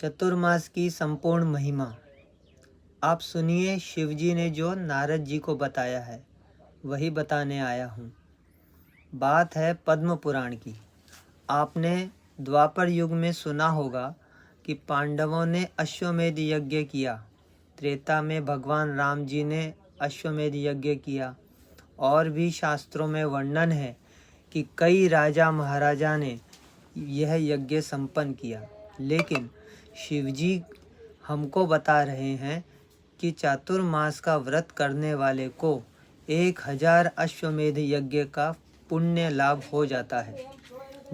चतुर्मास की संपूर्ण महिमा। आप सुनिए, शिवजी ने जो नारद जी को बताया है वही बताने आया हूँ। बात है पद्म पुराण की। आपने द्वापर युग में सुना होगा कि पांडवों ने अश्वमेध यज्ञ किया। त्रेता में भगवान राम जी ने अश्वमेध यज्ञ किया। और भी शास्त्रों में वर्णन है कि कई राजा महाराजा ने यह यज्ञ संपन्न किया। लेकिन शिवजी हमको बता रहे हैं कि चातुर्मास का व्रत करने वाले को 1000 अश्वमेध यज्ञ का पुण्य लाभ हो जाता है।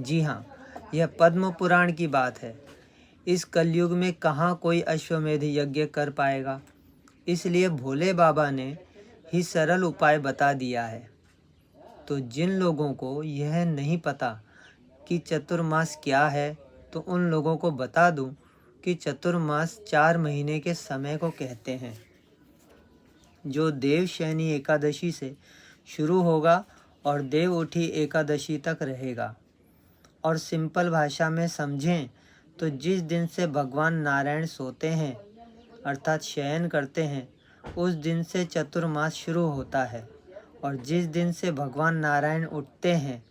जी हाँ, यह पद्म पुराण की बात है। इस कलयुग में कहाँ कोई अश्वमेध यज्ञ कर पाएगा। इसलिए भोले बाबा ने ही सरल उपाय बता दिया है। तो जिन लोगों को यह नहीं पता कि चतुर्मास क्या है, तो उन लोगों को बता दूं कि चतुर्मास 4 महीने के समय को कहते हैं, जो देवशयनी एकादशी से शुरू होगा और देव उठी एकादशी तक रहेगा। और सिंपल भाषा में समझें तो जिस दिन से भगवान नारायण सोते हैं अर्थात शयन करते हैं, उस दिन से चतुर्मास शुरू होता है। और जिस दिन से भगवान नारायण उठते हैं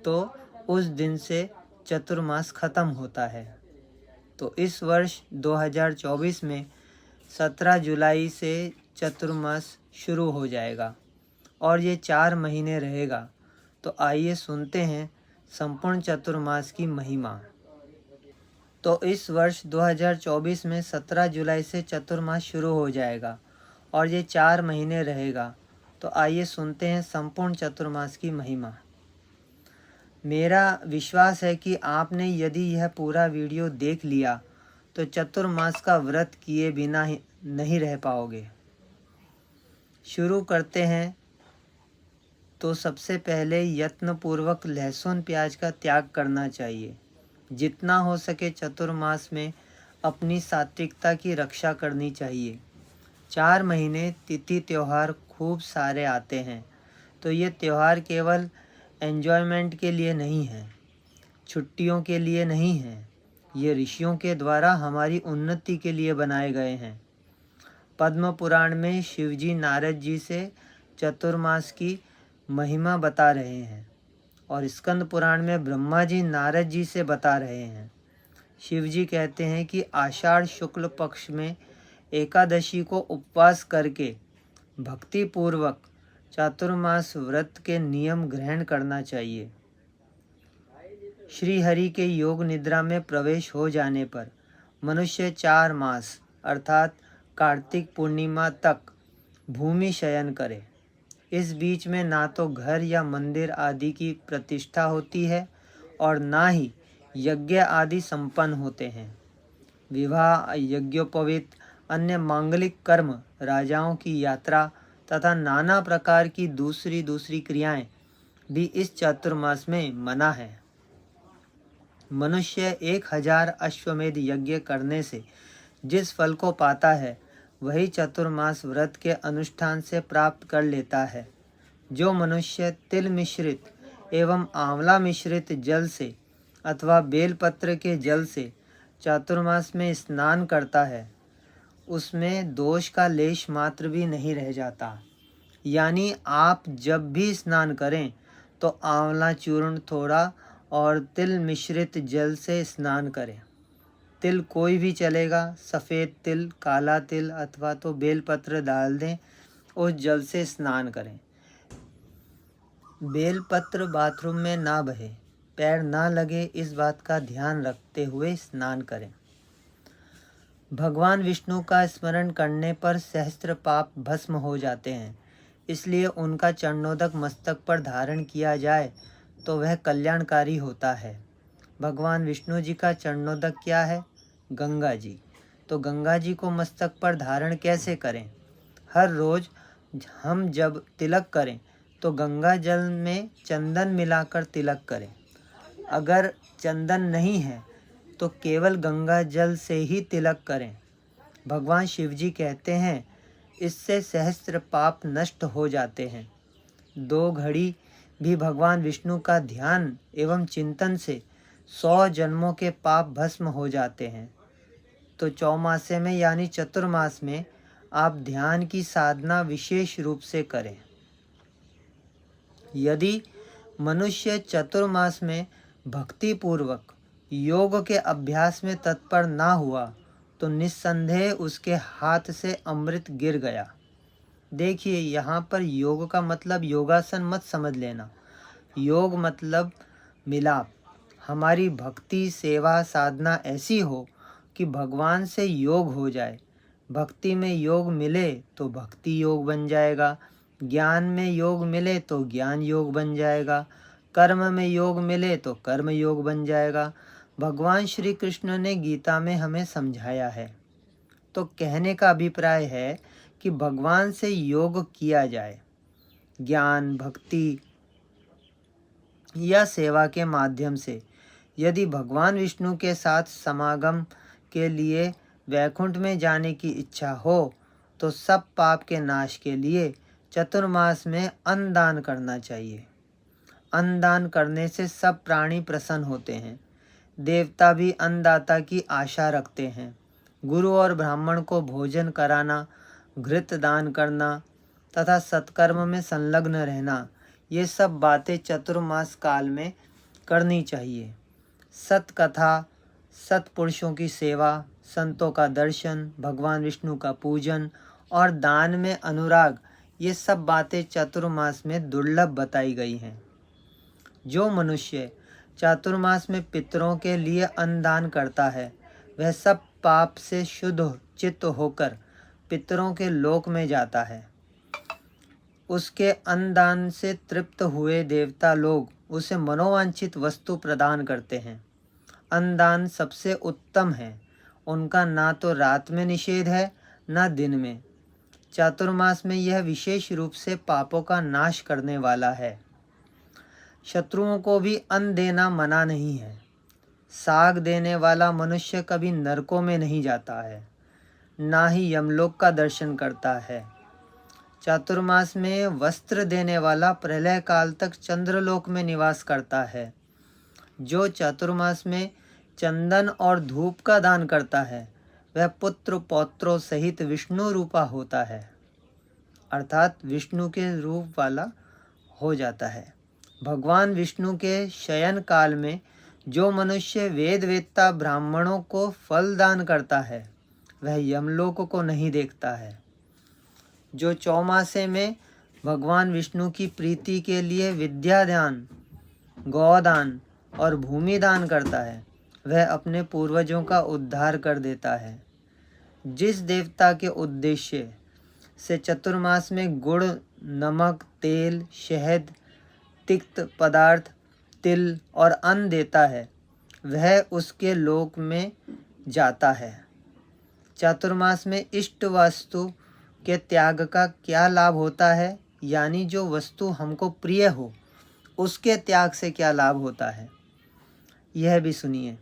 तो उस दिन से चतुर्मास खत्म होता है। तो इस वर्ष 2024 में 17 जुलाई से चतुर्मास शुरू हो जाएगा और ये 4 महीने रहेगा। तो आइए सुनते हैं संपूर्ण चतुर्मास की महिमा। तो इस वर्ष 2024 में 17 जुलाई से चतुर्मास शुरू हो जाएगा और ये 4 महीने रहेगा। तो आइए सुनते हैं संपूर्ण चतुर्मास की महिमा। मेरा विश्वास है कि आपने यदि यह पूरा वीडियो देख लिया तो चतुर्मास का व्रत किए बिना ही नहीं रह पाओगे। शुरू करते हैं। तो सबसे पहले यत्नपूर्वक लहसुन प्याज का त्याग करना चाहिए। जितना हो सके चतुर्मास में अपनी सात्विकता की रक्षा करनी चाहिए। 4 महीने तिथि त्यौहार खूब सारे आते हैं, तो ये त्यौहार केवल एन्जॉयमेंट के लिए नहीं है, छुट्टियों के लिए नहीं है। ये ऋषियों के द्वारा हमारी उन्नति के लिए बनाए गए हैं। पद्म पुराण में शिवजी नारद जी से चतुर्मास की महिमा बता रहे हैं और स्कंद पुराण में ब्रह्मा जी नारद जी से बता रहे हैं। शिवजी कहते हैं कि आषाढ़ शुक्ल पक्ष में एकादशी को उपवास करके भक्ति पूर्वक चातुर्मास व्रत के नियम ग्रहण करना चाहिए। श्री हरि के योग निद्रा में प्रवेश हो जाने पर मनुष्य 4 मास अर्थात कार्तिक पूर्णिमा तक भूमि शयन करे। इस बीच में ना तो घर या मंदिर आदि की प्रतिष्ठा होती है और ना ही यज्ञ आदि संपन्न होते हैं। विवाह, यज्ञोपवीत, अन्य मांगलिक कर्म, राजाओं की यात्रा तथा नाना प्रकार की दूसरी क्रियाएं भी इस चातुर्मास में मना है। मनुष्य 1000 अश्वमेध यज्ञ करने से जिस फल को पाता है वही चतुर्मास व्रत के अनुष्ठान से प्राप्त कर लेता है। जो मनुष्य तिल मिश्रित एवं आंवला मिश्रित जल से अथवा बेलपत्र के जल से चातुर्मास में स्नान करता है, उसमें दोष का लेश मात्र भी नहीं रह जाता। यानी आप जब भी स्नान करें तो आंवला चूर्ण थोड़ा और तिल मिश्रित जल से स्नान करें। तिल कोई भी चलेगा, सफ़ेद तिल, काला तिल अथवा तो बेलपत्र डाल दें, उस जल से स्नान करें। बेलपत्र बाथरूम में ना बहे, पैर ना लगे, इस बात का ध्यान रखते हुए स्नान करें। भगवान विष्णु का स्मरण करने पर सहस्त्र पाप भस्म हो जाते हैं, इसलिए उनका चरणोदक मस्तक पर धारण किया जाए तो वह कल्याणकारी होता है। भगवान विष्णु जी का चरणोदक क्या है? गंगा जी। तो गंगा जी को मस्तक पर धारण कैसे करें? हर रोज़ हम जब तिलक करें तो गंगा जल में चंदन मिलाकर तिलक करें। अगर चंदन नहीं है तो केवल गंगा जल से ही तिलक करें। भगवान शिवजी कहते हैं इससे सहस्त्र पाप नष्ट हो जाते हैं। 2 घड़ी भी भगवान विष्णु का ध्यान एवं चिंतन से 100 जन्मों के पाप भस्म हो जाते हैं। तो चौमासे में यानी चतुर्मास में आप ध्यान की साधना विशेष रूप से करें। यदि मनुष्य चतुर्मास में भक्ति पूर्वक योग के अभ्यास में तत्पर ना हुआ तो निस्संदेह उसके हाथ से अमृत गिर गया। देखिए, यहाँ पर योग का मतलब योगासन मत समझ लेना। योग मतलब मिलाप। हमारी भक्ति सेवा साधना ऐसी हो कि भगवान से योग हो जाए। भक्ति में योग मिले तो भक्ति योग बन जाएगा, ज्ञान में योग मिले तो ज्ञान योग बन जाएगा, कर्म में योग मिले तो कर्म योग बन जाएगा। भगवान श्री कृष्ण ने गीता में हमें समझाया है। तो कहने का अभिप्राय है कि भगवान से योग किया जाए। ज्ञान, भक्ति या सेवा के माध्यम से यदि भगवान विष्णु के साथ समागम के लिए वैकुंठ में जाने की इच्छा हो तो सब पाप के नाश के लिए चतुर्मास में अन्न दान करना चाहिए। अन्न दान करने से सब प्राणी प्रसन्न होते हैं। देवता भी अन्नदाता की आशा रखते हैं। गुरु और ब्राह्मण को भोजन कराना, घृत दान करना तथा सत्कर्म में संलग्न रहना, ये सब बातें चतुर्मास काल में करनी चाहिए। सत्कथा, सत्पुरुषों की सेवा, संतों का दर्शन, भगवान विष्णु का पूजन और दान में अनुराग, ये सब बातें चतुर्मास में दुर्लभ बताई गई हैं। जो मनुष्य चातुर्मास में पितरों के लिए अन्नदान करता है वह सब पाप से शुद्ध चित्त होकर पितरों के लोक में जाता है। उसके अन्नदान से तृप्त हुए देवता लोग उसे मनोवांछित वस्तु प्रदान करते हैं। अन्नदान सबसे उत्तम है। उनका ना तो रात में निषेध है ना दिन में। चातुर्मास में यह विशेष रूप से पापों का नाश करने वाला है। शत्रुओं को भी अन्न देना मना नहीं है। साग देने वाला मनुष्य कभी नरकों में नहीं जाता है, ना ही यमलोक का दर्शन करता है। चातुर्मास में वस्त्र देने वाला प्रलय काल तक चंद्रलोक में निवास करता है। जो चातुर्मास में चंदन और धूप का दान करता है वह पुत्र पौत्रों सहित विष्णु रूपा होता है, अर्थात विष्णु के रूप वाला हो जाता है। भगवान विष्णु के शयन काल में जो मनुष्य वेद वेत्ता ब्राह्मणों को फल दान करता है वह यमलोक को नहीं देखता है। जो चौमासे में भगवान विष्णु की प्रीति के लिए विद्यादान, गौदान और भूमि दान करता है वह अपने पूर्वजों का उद्धार कर देता है। जिस देवता के उद्देश्य से चतुर्मास में गुड़, नमक, तेल, शहद, तिक्त पदार्थ, तिल और अन्न देता है वह उसके लोक में जाता है। चातुर्मास में इष्ट वस्तु के त्याग का क्या लाभ होता है, यानी जो वस्तु हमको प्रिय हो उसके त्याग से क्या लाभ होता है, यह भी सुनिए।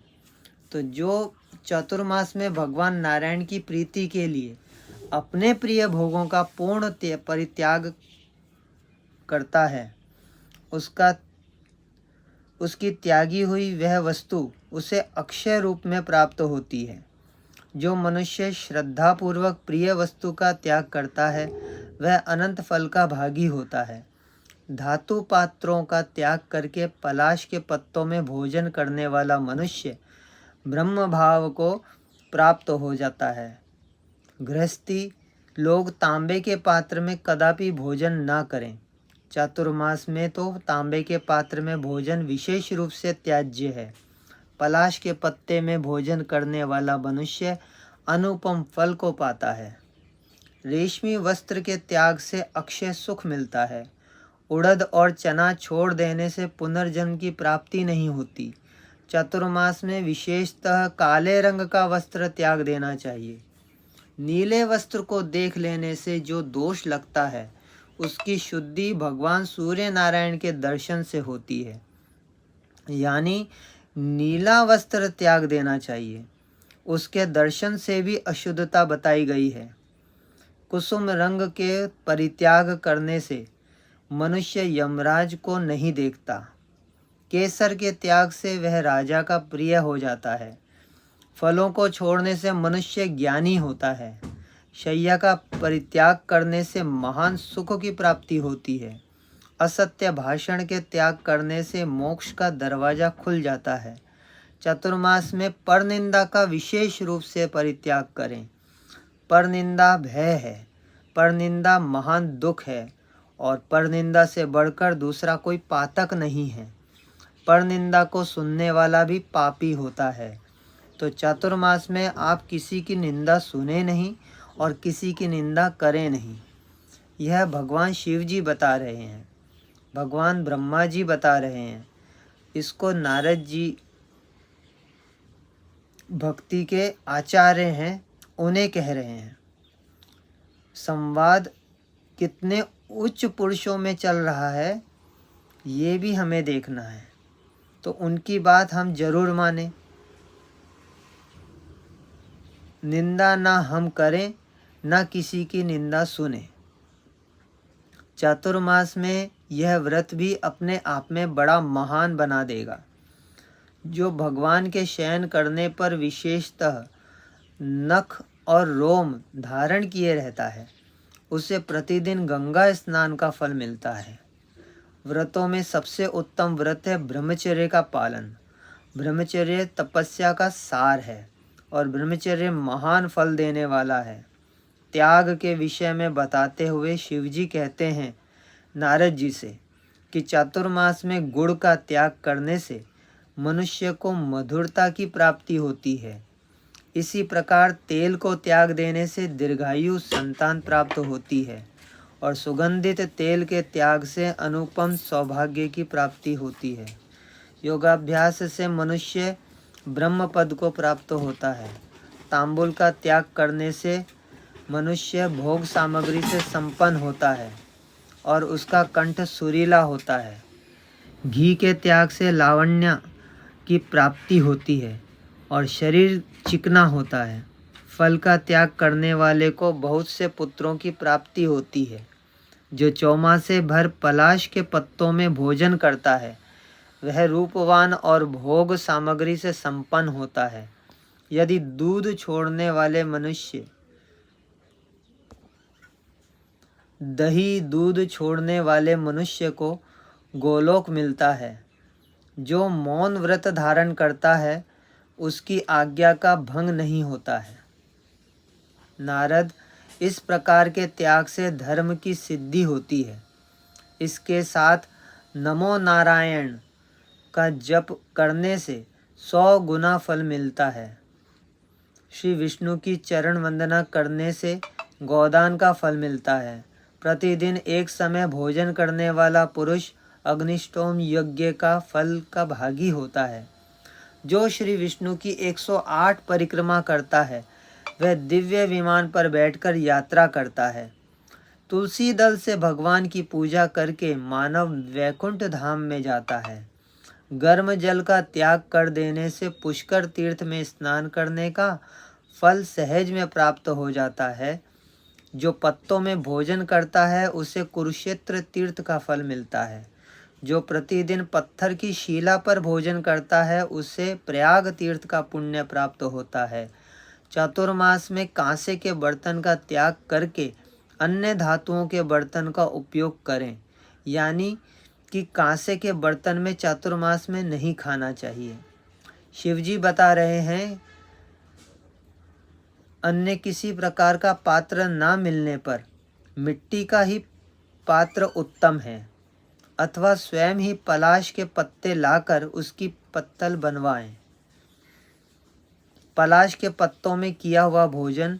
तो जो चतुर्मास में भगवान नारायण की प्रीति के लिए अपने प्रिय भोगों का पूर्ण परित्याग करता है उसकी त्यागी हुई वह वस्तु उसे अक्षय रूप में प्राप्त होती है। जो मनुष्य श्रद्धापूर्वक प्रिय वस्तु का त्याग करता है वह अनंत फल का भागी होता है। धातु पात्रों का त्याग करके पलाश के पत्तों में भोजन करने वाला मनुष्य ब्रह्म भाव को प्राप्त हो जाता है। गृहस्थी लोग तांबे के पात्र में कदापि भोजन ना करें। चातुर्मास में तो तांबे के पात्र में भोजन विशेष रूप से त्याज्य है। पलाश के पत्ते में भोजन करने वाला मनुष्य अनुपम फल को पाता है। रेशमी वस्त्र के त्याग से अक्षय सुख मिलता है। उड़द और चना छोड़ देने से पुनर्जन्म की प्राप्ति नहीं होती। चातुर्मास में विशेषतः काले रंग का वस्त्र त्याग देना चाहिए। नीले वस्त्र को देख लेने से जो दोष लगता है उसकी शुद्धि भगवान सूर्य नारायण के दर्शन से होती है, यानी नीला वस्त्र त्याग देना चाहिए। उसके दर्शन से भी अशुद्धता बताई गई है। कुसुम रंग के परित्याग करने से मनुष्य यमराज को नहीं देखता। केसर के त्याग से वह राजा का प्रिय हो जाता है। फलों को छोड़ने से मनुष्य ज्ञानी होता है। शैया का परित्याग करने से महान सुख की प्राप्ति होती है। असत्य भाषण के त्याग करने से मोक्ष का दरवाजा खुल जाता है। चतुर्मास में परनिंदा का विशेष रूप से परित्याग करें। परनिंदा भय है, परनिंदा महान दुख है और परनिंदा से बढ़कर दूसरा कोई पातक नहीं है। परनिंदा को सुनने वाला भी पापी होता है। तो चातुर्मास में आप किसी की निंदा सुने नहीं और किसी की निंदा करें नहीं। यह भगवान शिव जी बता रहे हैं, भगवान ब्रह्मा जी बता रहे हैं। इसको नारद जी भक्ति के आचार्य हैं, उन्हें कह रहे हैं। संवाद कितने उच्च पुरुषों में चल रहा है ये भी हमें देखना है, तो उनकी बात हम जरूर मानें। निंदा ना हम करें, ना किसी की निंदा सुने। चातुर्मास में यह व्रत भी अपने आप में बड़ा महान बना देगा। जो भगवान के शयन करने पर विशेषतः नख और रोम धारण किए रहता है, उसे प्रतिदिन गंगा स्नान का फल मिलता है। व्रतों में सबसे उत्तम व्रत है ब्रह्मचर्य का पालन। ब्रह्मचर्य तपस्या का सार है और ब्रह्मचर्य महान फल देने वाला है। त्याग के विषय में बताते हुए शिवजी कहते हैं नारद जी से कि चातुर्मास में गुड़ का त्याग करने से मनुष्य को मधुरता की प्राप्ति होती है। इसी प्रकार तेल को त्याग देने से दीर्घायु संतान प्राप्त होती है और सुगंधित तेल के त्याग से अनुपम सौभाग्य की प्राप्ति होती है। योगाभ्यास से मनुष्य ब्रह्म पद को प्राप्त होता है। तांबुल का त्याग करने से मनुष्य भोग सामग्री से संपन्न होता है और उसका कंठ सुरीला होता है। घी के त्याग से लावण्य की प्राप्ति होती है और शरीर चिकना होता है। फल का त्याग करने वाले को बहुत से पुत्रों की प्राप्ति होती है। जो चौमासे भर पलाश के पत्तों में भोजन करता है वह रूपवान और भोग सामग्री से संपन्न होता है। यदि दूध छोड़ने वाले मनुष्य दही दूध छोड़ने वाले मनुष्य को गोलोक मिलता है। जो मौन व्रत धारण करता है उसकी आज्ञा का भंग नहीं होता है। नारद, इस प्रकार के त्याग से धर्म की सिद्धि होती है। इसके साथ नमो नारायण का जप करने से 100 गुना फल मिलता है। श्री विष्णु की चरण वंदना करने से गोदान का फल मिलता है। प्रतिदिन एक समय भोजन करने वाला पुरुष अग्निष्टोम यज्ञ का फल का भागी होता है। जो श्री विष्णु की 108 परिक्रमा करता है वह दिव्य विमान पर बैठकर यात्रा करता है। तुलसी दल से भगवान की पूजा करके मानव वैकुंठ धाम में जाता है। गर्म जल का त्याग कर देने से पुष्कर तीर्थ में स्नान करने का फल सहज में प्राप्त हो जाता है। जो पत्तों में भोजन करता है उसे कुरुक्षेत्र तीर्थ का फल मिलता है। जो प्रतिदिन पत्थर की शिला पर भोजन करता है उसे प्रयाग तीर्थ का पुण्य प्राप्त होता है। चातुर्मास में कांसे के बर्तन का त्याग करके अन्य धातुओं के बर्तन का उपयोग करें, यानी कि कांसे के बर्तन में चातुर्मास में नहीं खाना चाहिए। शिवजी बता रहे हैं अन्य किसी प्रकार का पात्र ना मिलने पर मिट्टी का ही पात्र उत्तम है, अथवा स्वयं ही पलाश के पत्ते लाकर उसकी पत्तल बनवाएं। पलाश के पत्तों में किया हुआ भोजन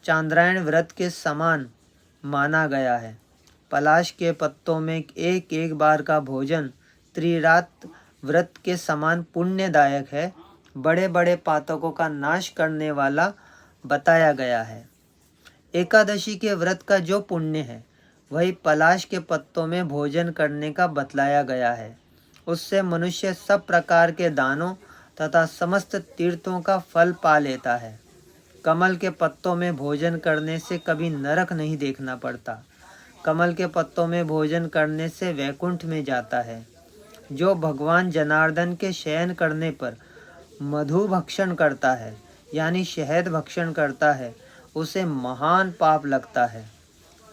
चांद्रायण व्रत के समान माना गया है। पलाश के पत्तों में एक एक बार का भोजन त्रिरात व्रत के समान पुण्यदायक है। बड़े बड़े पातकों का नाश करने वाला बताया गया है। एकादशी के व्रत का जो पुण्य है वही पलाश के पत्तों में भोजन करने का बतलाया गया है। उससे मनुष्य सब प्रकार के दानों तथा समस्त तीर्थों का फल पा लेता है। कमल के पत्तों में भोजन करने से कभी नरक नहीं देखना पड़ता। कमल के पत्तों में भोजन करने से वैकुंठ में जाता है। जो भगवान जनार्दन के शयन करने पर मधु भक्षण करता है यानी शहद भक्षण करता है उसे महान पाप लगता है।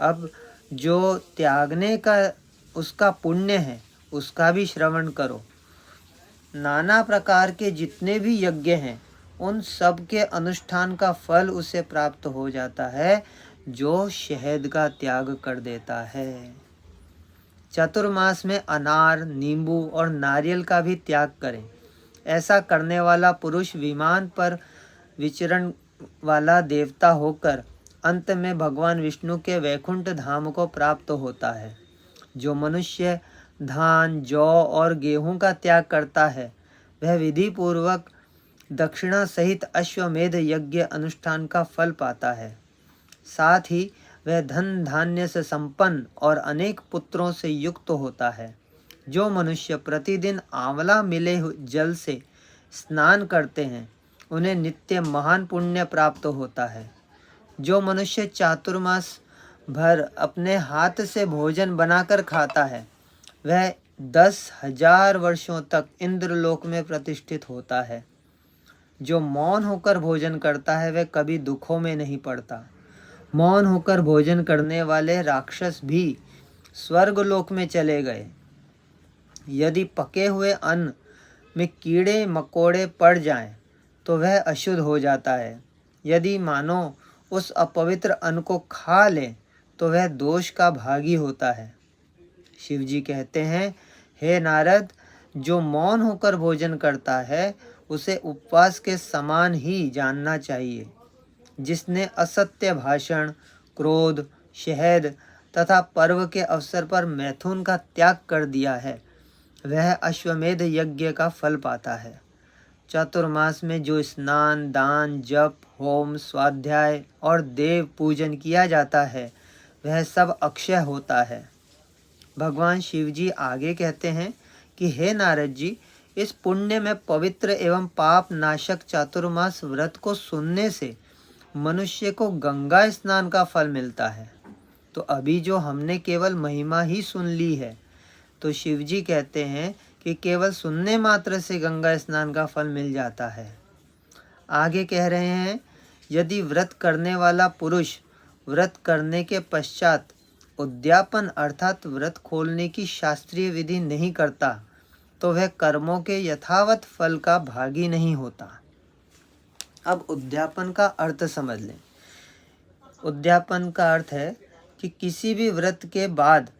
अब जो त्यागने का उसका पुण्य है उसका भी श्रवण करो। नाना प्रकार के जितने भी यज्ञ हैं उन सब के अनुष्ठान का फल उसे प्राप्त हो जाता है जो शहद का त्याग कर देता है। चतुर्मास में अनार, नींबू और नारियल का भी त्याग करें। ऐसा करने वाला पुरुष विमान पर विचरण वाला देवता होकर अंत में भगवान विष्णु के वैकुंठ धाम को प्राप्त होता है। जो मनुष्य धान, जौ और गेहूं का त्याग करता है वह विधि पूर्वक दक्षिणा सहित अश्वमेध यज्ञ अनुष्ठान का फल पाता है। साथ ही वह धन धान्य से संपन्न और अनेक पुत्रों से युक्त होता है। जो मनुष्य प्रतिदिन आंवला मिले जल से स्नान करते हैं उन्हें नित्य महान पुण्य प्राप्त होता है। जो मनुष्य चातुर्मास भर अपने हाथ से भोजन बनाकर खाता है वह 10,000 वर्षों तक इंद्रलोक में प्रतिष्ठित होता है। जो मौन होकर भोजन करता है वह कभी दुखों में नहीं पड़ता। मौन होकर भोजन करने वाले राक्षस भी स्वर्गलोक में चले गए। यदि पके हुए अन्न में कीड़े मकोड़े पड़ जाएं तो वह अशुद्ध हो जाता है। यदि मानो उस अपवित्र अन्न को खा ले तो वह दोष का भागी होता है। शिव जी कहते हैं, हे नारद, जो मौन होकर भोजन करता है उसे उपवास के समान ही जानना चाहिए। जिसने असत्य भाषण, क्रोध, शहद तथा पर्व के अवसर पर मैथुन का त्याग कर दिया है वह अश्वमेध यज्ञ का फल पाता है। चातुर्मास में जो स्नान, दान, जप, होम, स्वाध्याय और देव पूजन किया जाता है वह सब अक्षय होता है। भगवान शिव जी आगे कहते हैं कि हे नारद जी, इस पुण्य में पवित्र एवं पाप नाशक चातुर्मास व्रत को सुनने से मनुष्य को गंगा स्नान का फल मिलता है। तो अभी जो हमने केवल महिमा ही सुन ली है तो शिव जी कहते हैं कि केवल सुनने मात्र से गंगा स्नान का फल मिल जाता है। आगे कह रहे हैं, यदि व्रत करने वाला पुरुष व्रत करने के पश्चात उद्यापन अर्थात व्रत खोलने की शास्त्रीय विधि नहीं करता तो वह कर्मों के यथावत फल का भागी नहीं होता। अब उद्यापन का अर्थ समझ लें। उद्यापन का अर्थ है कि किसी भी व्रत के बाद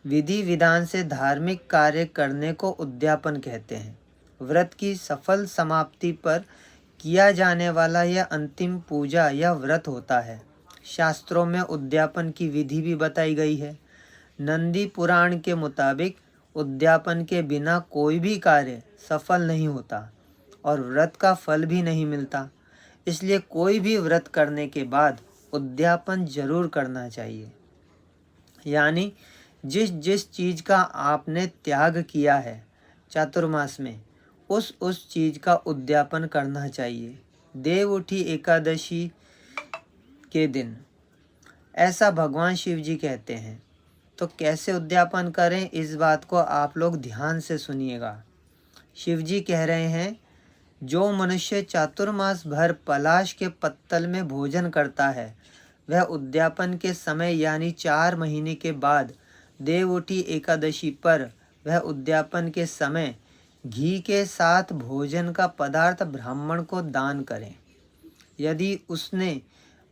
विधि विधान से धार्मिक कार्य करने को उद्यापन कहते हैं। व्रत की सफल समाप्ति पर किया जाने वाला यह अंतिम पूजा या व्रत होता है। शास्त्रों में उद्यापन की विधि भी बताई गई है। नंदी पुराण के मुताबिक उद्यापन के बिना कोई भी कार्य सफल नहीं होता और व्रत का फल भी नहीं मिलता। इसलिए कोई भी व्रत करने के बाद उद्यापन जरूर करना चाहिए। यानी जिस जिस चीज़ का आपने त्याग किया है चातुर्मास में उस चीज़ का उद्यापन करना चाहिए। देव उठी एकादशी के दिन ऐसा भगवान शिव जी कहते हैं। तो कैसे उद्यापन करें इस बात को आप लोग ध्यान से सुनिएगा। शिव जी कह रहे हैं, जो मनुष्य चातुर्मास भर पलाश के पत्तल में भोजन करता है वह उद्यापन के समय यानी 4 महीने के बाद देव उठी एकादशी पर वह उद्यापन के समय घी के साथ भोजन का पदार्थ ब्राह्मण को दान करें। यदि उसने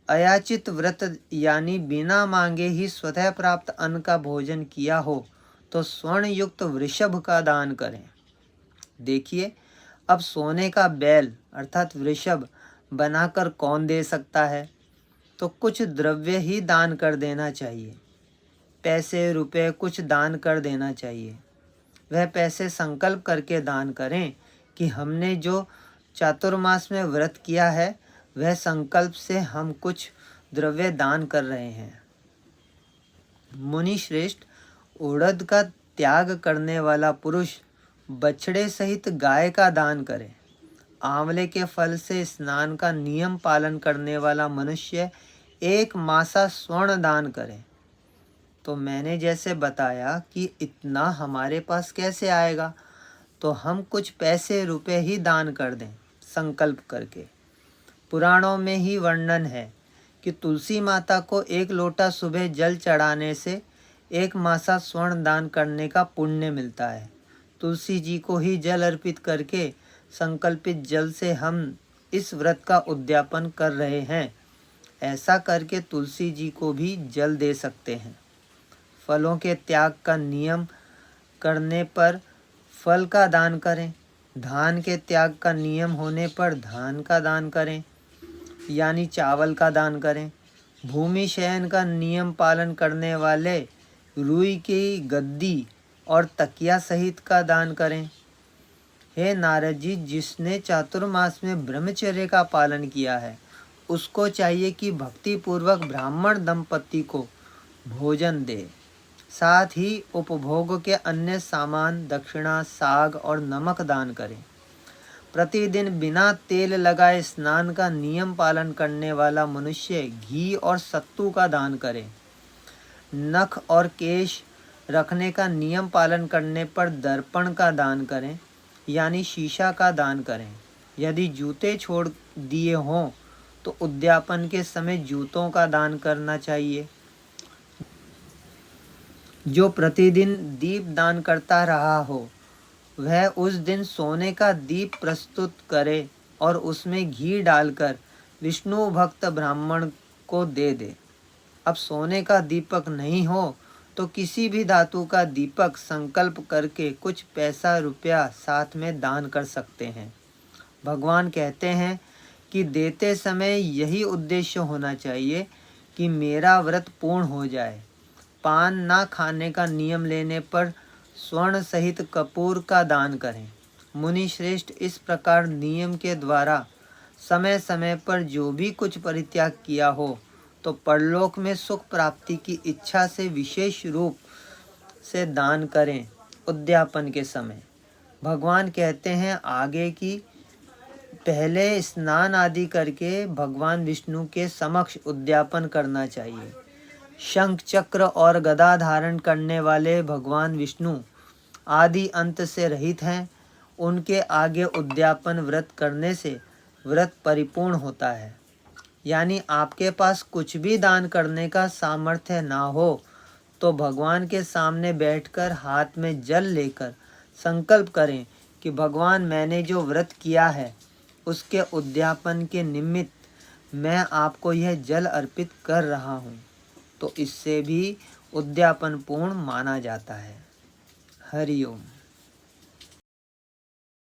अयाचित व्रत यानी बिना मांगे ही स्वतः प्राप्त अन्न का भोजन किया हो तो स्वर्ण युक्त वृषभ का दान करें। देखिए, अब सोने का बैल अर्थात वृषभ बनाकर कौन दे सकता है, तो कुछ द्रव्य ही दान कर देना चाहिए। पैसे रुपए कुछ दान कर देना चाहिए। वह पैसे संकल्प करके दान करें कि हमने जो चातुर्मास में व्रत किया है वह संकल्प से हम कुछ द्रव्य दान कर रहे हैं। मुनि श्रेष्ठ, उड़द का त्याग करने वाला पुरुष बछड़े सहित गाय का दान करे। आंवले के फल से स्नान का नियम पालन करने वाला मनुष्य 1 मासा स्वर्ण दान करे। तो मैंने जैसे बताया कि इतना हमारे पास कैसे आएगा, तो हम कुछ पैसे रुपए ही दान कर दें संकल्प करके। पुराणों में ही वर्णन है कि तुलसी माता को एक लोटा सुबह जल चढ़ाने से एक मासा स्वर्ण दान करने का पुण्य मिलता है। तुलसी जी को ही जल अर्पित करके संकल्पित जल से हम इस व्रत का उद्यापन कर रहे हैं। ऐसा करके तुलसी जी को भी जल दे सकते हैं। फलों के त्याग का नियम करने पर फल का दान करें। धान के त्याग का नियम होने पर धान का दान करें, यानी चावल का दान करें। भूमि शयन का नियम पालन करने वाले रुई की गद्दी और तकिया सहित का दान करें। हे नारद जी, जिसने चातुर्मास में ब्रह्मचर्य का पालन किया है उसको चाहिए कि भक्ति पूर्वक ब्राह्मण दंपति को भोजन दे, साथ ही उपभोग के अन्य सामान दक्षिणा, साग और नमक दान करें। प्रतिदिन बिना तेल लगाए स्नान का नियम पालन करने वाला मनुष्य घी और सत्तू का दान करे। नख और केश रखने का नियम पालन करने पर दर्पण का दान करें, यानी शीशा का दान करें। यदि जूते छोड़ दिए हों तो उद्यापन के समय जूतों का दान करना चाहिए। जो प्रतिदिन दीप दान करता रहा हो वह उस दिन सोने का दीप प्रस्तुत करे और उसमें घी डालकर विष्णु भक्त ब्राह्मण को दे दे। अब सोने का दीपक नहीं हो तो किसी भी धातु का दीपक संकल्प करके कुछ पैसा रुपया साथ में दान कर सकते हैं। भगवान कहते हैं कि देते समय यही उद्देश्य होना चाहिए कि मेरा व्रत पूर्ण हो जाए। पान ना खाने का नियम लेने पर स्वर्ण सहित कपूर का दान करें। मुनि श्रेष्ठ, इस प्रकार नियम के द्वारा समय समय पर जो भी कुछ परित्याग किया हो तो परलोक में सुख प्राप्ति की इच्छा से विशेष रूप से दान करें। उद्यापन के समय भगवान कहते हैं आगे की पहले स्नान आदि करके भगवान विष्णु के समक्ष उद्यापन करना चाहिए। शंख चक्र और गदा धारण करने वाले भगवान विष्णु आदि अंत से रहित हैं। उनके आगे उद्यापन व्रत करने से व्रत परिपूर्ण होता है। यानी आपके पास कुछ भी दान करने का सामर्थ्य ना हो तो भगवान के सामने बैठकर हाथ में जल लेकर संकल्प करें कि भगवान, मैंने जो व्रत किया है उसके उद्यापन के निमित्त मैं आपको यह जल अर्पित कर रहा हूँ, तो इससे भी उद्यापन पूर्ण माना जाता है। हरि ओम।